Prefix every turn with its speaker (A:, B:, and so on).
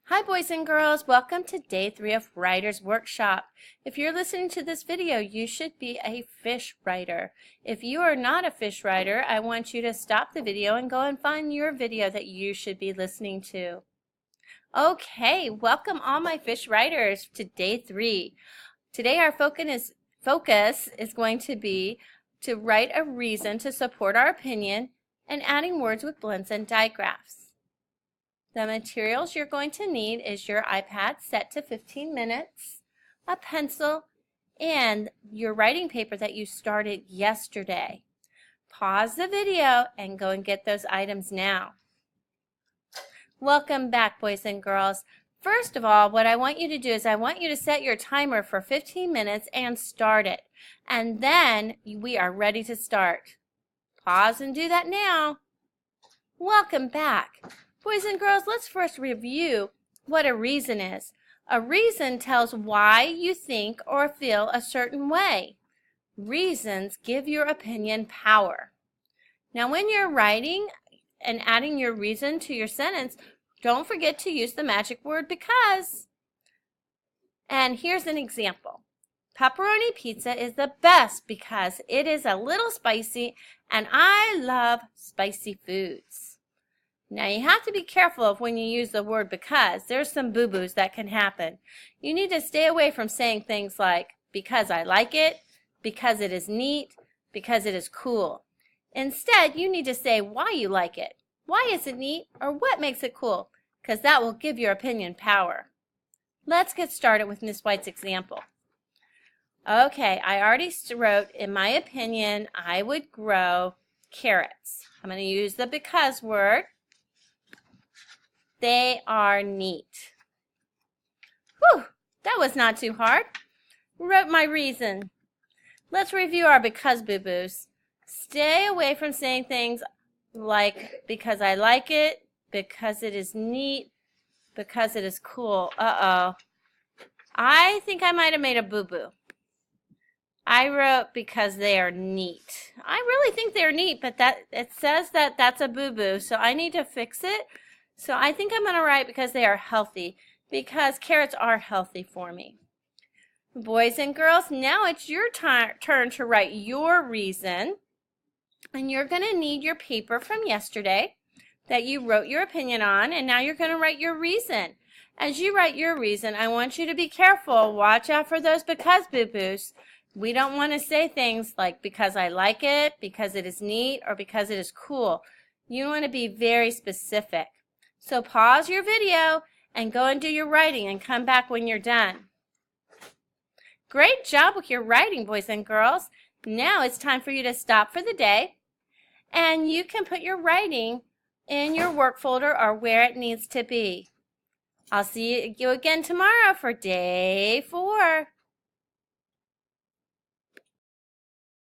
A: Hi boys and girls, welcome to day 3 of Writer's Workshop. If you're listening to this video, you should be a fish writer. If you are not a fish writer, I want you to stop the video and go and find your video that you should be listening to. Okay, welcome all my fish writers to day 3. Today our focus is going to be to write a reason to support our opinion and adding words with blends and digraphs. The materials you're going to need is your iPad set to 15 minutes, a pencil, and your writing paper that you started yesterday. Pause the video and go and get those items now. Welcome back, boys and girls. First of all, what I want you to do is I want you to set your timer for 15 minutes and start it. And then we are ready to start. Pause and do that now. Welcome back. Boys and girls, let's first review what a reason is. A reason tells why you think or feel a certain way. Reasons give your opinion power. Now, when you're writing and adding your reason to your sentence, don't forget to use the magic word because. And here's an example. Pepperoni pizza is the best because it is a little spicy and I love spicy foods. Now, you have to be careful of when you use the word because. There's some boo-boos that can happen. You need to stay away from saying things like, because I like it, because it is neat, because it is cool. Instead, you need to say why you like it. Why is it neat or what makes it cool? Because that will give your opinion power. Let's get started with Miss White's example. Okay, I already wrote, in my opinion, I would grow carrots. I'm going to use the because word. They are neat. Whew, that was not too hard. Wrote my reason. Let's review our because boo-boos. Stay away from saying things like because I like it, because it is neat, because it is cool. Uh-oh. I think I might have made a boo-boo. I wrote because they are neat. I really think they're neat, but it says that that's a boo-boo, so I need to fix it. So I think I'm going to write because they are healthy, because carrots are healthy for me. Boys and girls, now it's your turn to write your reason. And you're going to need your paper from yesterday that you wrote your opinion on, and now you're going to write your reason. As you write your reason, I want you to be careful. Watch out for those because boo-boos. We don't want to say things like because I like it, because it is neat, or because it is cool. You want to be very specific. So pause your video and go and do your writing and come back when you're done. Great job with your writing, boys and girls. Now it's time for you to stop for the day, and you can put your writing in your work folder or where it needs to be. I'll see you again tomorrow for day 4.